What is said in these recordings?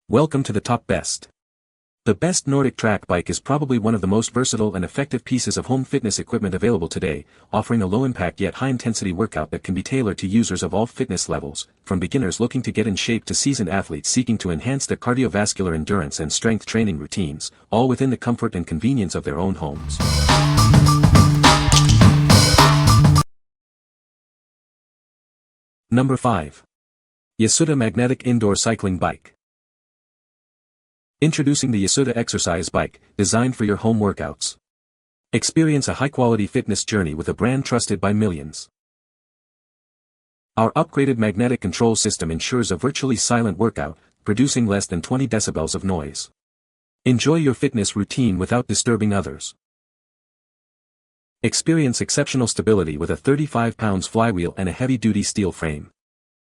Welcome to the top best. The best Nordic track bike is probably one of the most versatile and effective pieces of home fitness equipment available today, offering a low-impact yet high-intensity workout that can be tailored to users of all fitness levels, from beginners looking to get in shape to seasoned athletes seeking to enhance their cardiovascular endurance and strength training routines, all within the comfort and convenience of their own homes. Number 5. YOSUDA Magnetic Indoor Cycling Bike. Introducing the YOSUDA exercise bike, designed for your home workouts. Experience a high-quality fitness journey with a brand trusted by millions. Our upgraded magnetic control system ensures a virtually silent workout, producing less than 20 decibels of noise. Enjoy your fitness routine without disturbing others. Experience exceptional stability with a 35 pounds flywheel and a heavy-duty steel frame.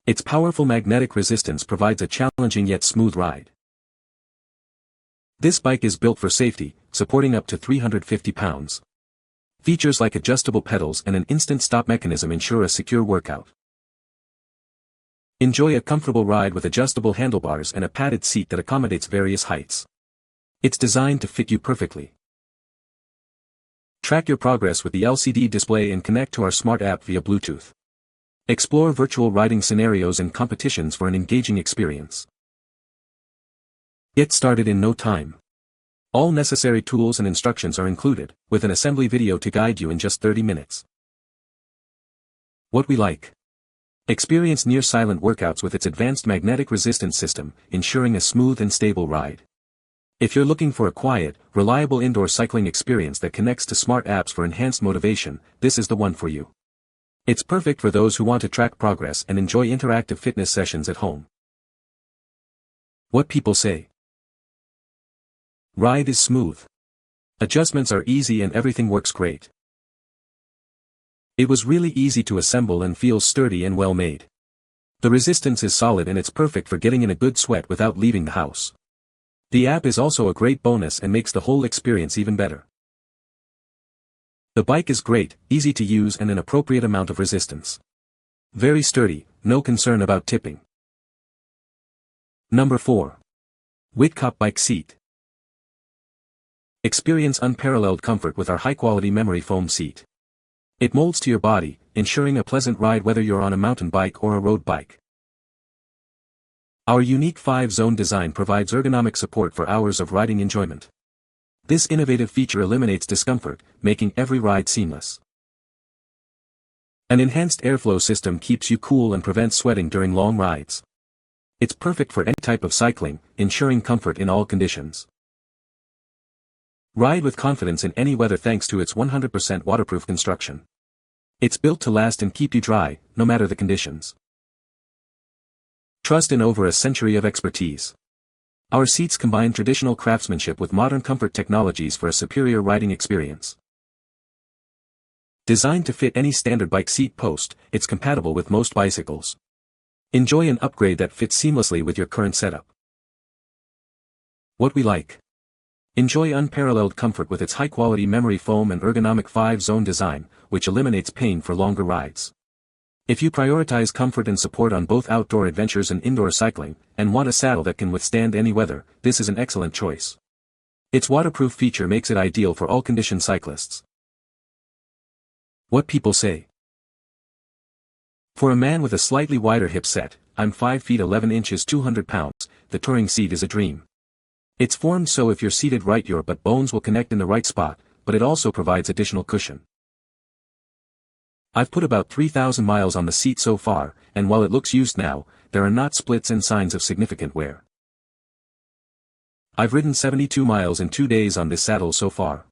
Its powerful magnetic resistance provides a challenging yet smooth ride. This bike is built for safety, supporting up to 350 pounds. Features like adjustable pedals and an instant stop mechanism ensure a secure workout. Enjoy a comfortable ride with adjustable handlebars and a padded seat that accommodates various heights. It's designed to fit you perfectly. Track your progress with the LCD display and connect to our smart app via Bluetooth. Explore virtual riding scenarios and competitions for an engaging experience. Get started in no time. All necessary tools and instructions are included, with an assembly video to guide you in just 30 minutes. What we like. Experience near-silent workouts with its advanced magnetic resistance system, ensuring a smooth and stable ride. If you're looking for a quiet, reliable indoor cycling experience that connects to smart apps for enhanced motivation, this is the one for you. It's perfect for those who want to track progress and enjoy interactive fitness sessions at home. What people say. Ride is smooth. Adjustments are easy and everything works great. It was really easy to assemble and feels sturdy and well made. The resistance is solid and it's perfect for getting in a good sweat without leaving the house. The app is also a great bonus and makes the whole experience even better. The bike is great, easy to use and an appropriate amount of resistance. Very sturdy, no concern about tipping. Number 4. Wittkop Bike Seat. Experience unparalleled comfort with our high-quality memory foam seat. It molds to your body, ensuring a pleasant ride whether you're on a mountain bike or a road bike. Our unique 5-zone design provides ergonomic support for hours of riding enjoyment. This innovative feature eliminates discomfort, making every ride seamless. An enhanced airflow system keeps you cool and prevents sweating during long rides. It's perfect for any type of cycling, ensuring comfort in all conditions. Ride with confidence in any weather thanks to its 100% waterproof construction. It's built to last and keep you dry, no matter the conditions. Trust in over a century of expertise. Our seats combine traditional craftsmanship with modern comfort technologies for a superior riding experience. Designed to fit any standard bike seat post, it's compatible with most bicycles. Enjoy an upgrade that fits seamlessly with your current setup. What we like. Enjoy unparalleled comfort with its high-quality memory foam and ergonomic 5-zone design, which eliminates pain for longer rides. If you prioritize comfort and support on both outdoor adventures and indoor cycling, and want a saddle that can withstand any weather, this is an excellent choice. Its waterproof feature makes it ideal for all condition cyclists. What people say. For a man with a slightly wider hip set, I'm 5 feet 11 inches 200 pounds, the touring seat is a dream. It's formed so if you're seated right your butt bones will connect in the right spot, but it also provides additional cushion. I've put about 3,000 miles on the seat so far, and while it looks used now, there are not splits and signs of significant wear. I've ridden 72 miles in 2 days on this saddle so far.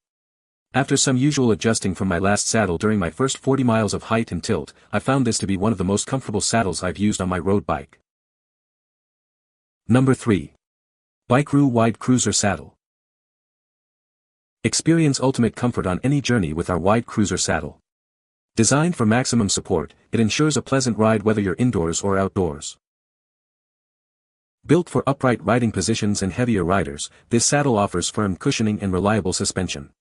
After some usual adjusting from my last saddle during my first 40 miles of height and tilt, I found this to be one of the most comfortable saddles I've used on my road bike. Number 3. Bikeroo Wide Cruiser Saddle. Experience ultimate comfort on any journey with our wide cruiser saddle. Designed for maximum support, it ensures a pleasant ride whether you're indoors or outdoors. Built for upright riding positions and heavier riders, this saddle offers firm cushioning and reliable suspension.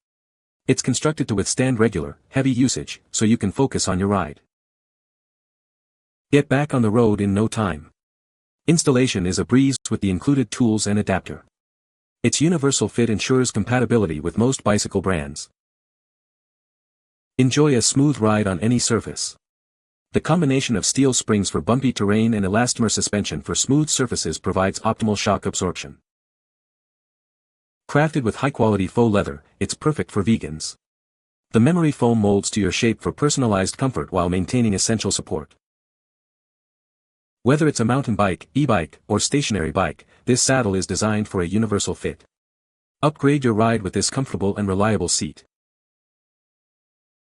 It's constructed to withstand regular, heavy usage, so you can focus on your ride. Get back on the road in no time. Installation is a breeze with the included tools and adapter. Its universal fit ensures compatibility with most bicycle brands. Enjoy a smooth ride on any surface. The combination of steel springs for bumpy terrain and elastomer suspension for smooth surfaces provides optimal shock absorption. Crafted with high-quality faux leather, it's perfect for vegans. The memory foam molds to your shape for personalized comfort while maintaining essential support. Whether it's a mountain bike, e-bike, or stationary bike, this saddle is designed for a universal fit. Upgrade your ride with this comfortable and reliable seat.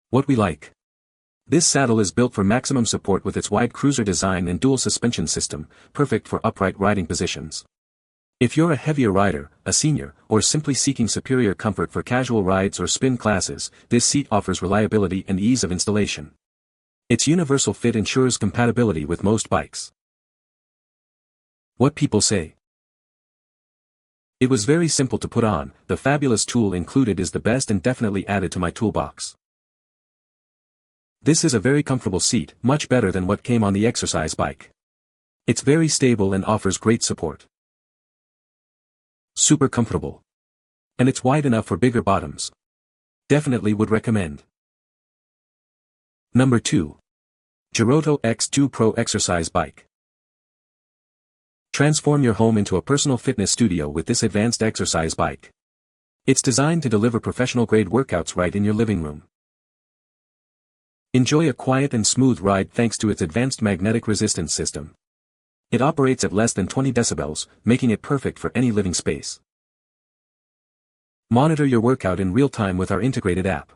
What we like. This saddle is built for maximum support with its wide cruiser design and dual suspension system, perfect for upright riding positions. If you're a heavier rider, a senior, or simply seeking superior comfort for casual rides or spin classes, this seat offers reliability and ease of installation. Its universal fit ensures compatibility with most bikes. What people say. It was very simple to put on, the fabulous tool included is the best and definitely added to my toolbox. This is a very comfortable seat, much better than what came on the exercise bike. It's very stable and offers great support. Super comfortable. And it's wide enough for bigger bottoms. Definitely would recommend. Number 2. JOROTO X2 Pro Exercise Bike. Transform your home into a personal fitness studio with this advanced exercise bike. It's designed to deliver professional-grade workouts right in your living room. Enjoy a quiet and smooth ride thanks to its advanced magnetic resistance system. It operates at less than 20 decibels, making it perfect for any living space. Monitor your workout in real time with our integrated app.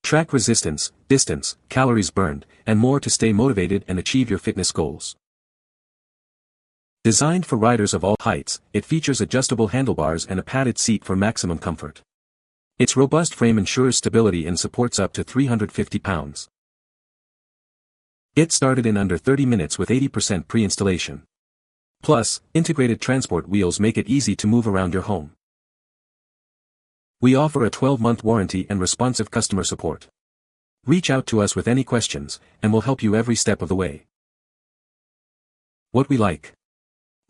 Track resistance, distance, calories burned, and more to stay motivated and achieve your fitness goals. Designed for riders of all heights, it features adjustable handlebars and a padded seat for maximum comfort. Its robust frame ensures stability and supports up to 350 pounds. Get started in under 30 minutes with 80% pre-installation. Plus, integrated transport wheels make it easy to move around your home. We offer a 12-month warranty and responsive customer support. Reach out to us with any questions, and we'll help you every step of the way. What we like.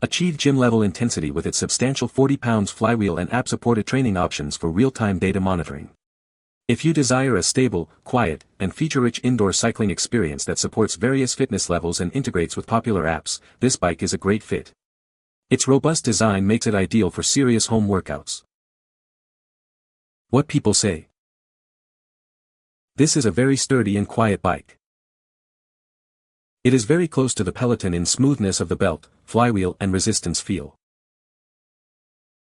Achieve gym-level intensity with its substantial 40 pounds flywheel and app-supported training options for real-time data monitoring. If you desire a stable, quiet, and feature-rich indoor cycling experience that supports various fitness levels and integrates with popular apps, this bike is a great fit. Its robust design makes it ideal for serious home workouts. What people say. This is a very sturdy and quiet bike. It is very close to the Peloton in smoothness of the belt, flywheel and resistance feel.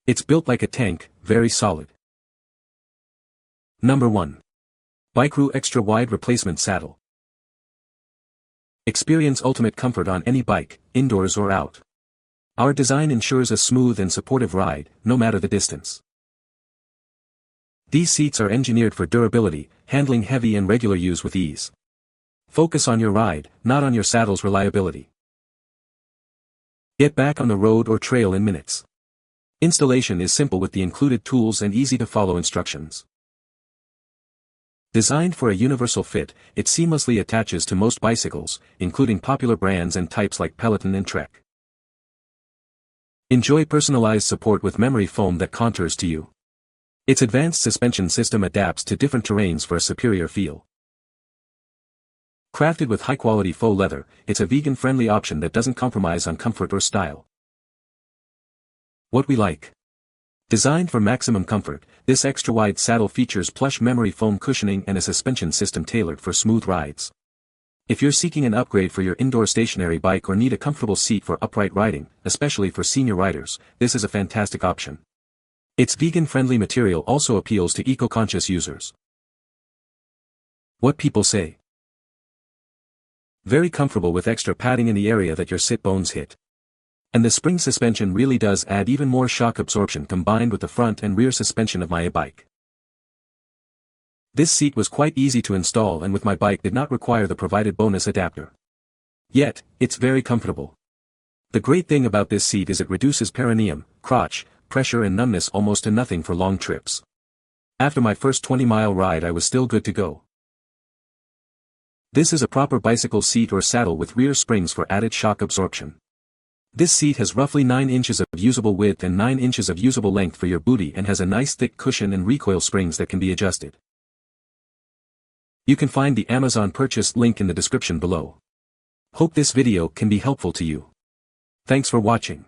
It's built like a tank, very solid. Number 1. Bikeroo Extra Wide Replacement Saddle. Experience ultimate comfort on any bike, indoors or out. Our design ensures a smooth and supportive ride, no matter the distance. These seats are engineered for durability, handling heavy and regular use with ease. Focus on your ride, not on your saddle's reliability. Get back on the road or trail in minutes. Installation is simple with the included tools and easy-to-follow instructions. Designed for a universal fit, it seamlessly attaches to most bicycles, including popular brands and types like Peloton and Trek. Enjoy personalized support with memory foam that contours to you. Its advanced suspension system adapts to different terrains for a superior feel. Crafted with high-quality faux leather, it's a vegan-friendly option that doesn't compromise on comfort or style. What we like. Designed for maximum comfort, this extra-wide saddle features plush memory foam cushioning and a suspension system tailored for smooth rides. If you're seeking an upgrade for your indoor stationary bike or need a comfortable seat for upright riding, especially for senior riders, this is a fantastic option. Its vegan-friendly material also appeals to eco-conscious users. What people say. Very comfortable with extra padding in the area that your sit bones hit. And the spring suspension really does add even more shock absorption combined with the front and rear suspension of my bike. This seat was quite easy to install and with my bike did not require the provided bonus adapter. Yet, it's very comfortable. The great thing about this seat is it reduces perineum, crotch, pressure and numbness almost to nothing for long trips. After my first 20-mile ride I was still good to go. This is a proper bicycle seat or saddle with rear springs for added shock absorption. This seat has roughly 9 inches of usable width and 9 inches of usable length for your booty and has a nice thick cushion and recoil springs that can be adjusted. You can find the Amazon purchase link in the description below. Hope this video can be helpful to you. Thanks for watching.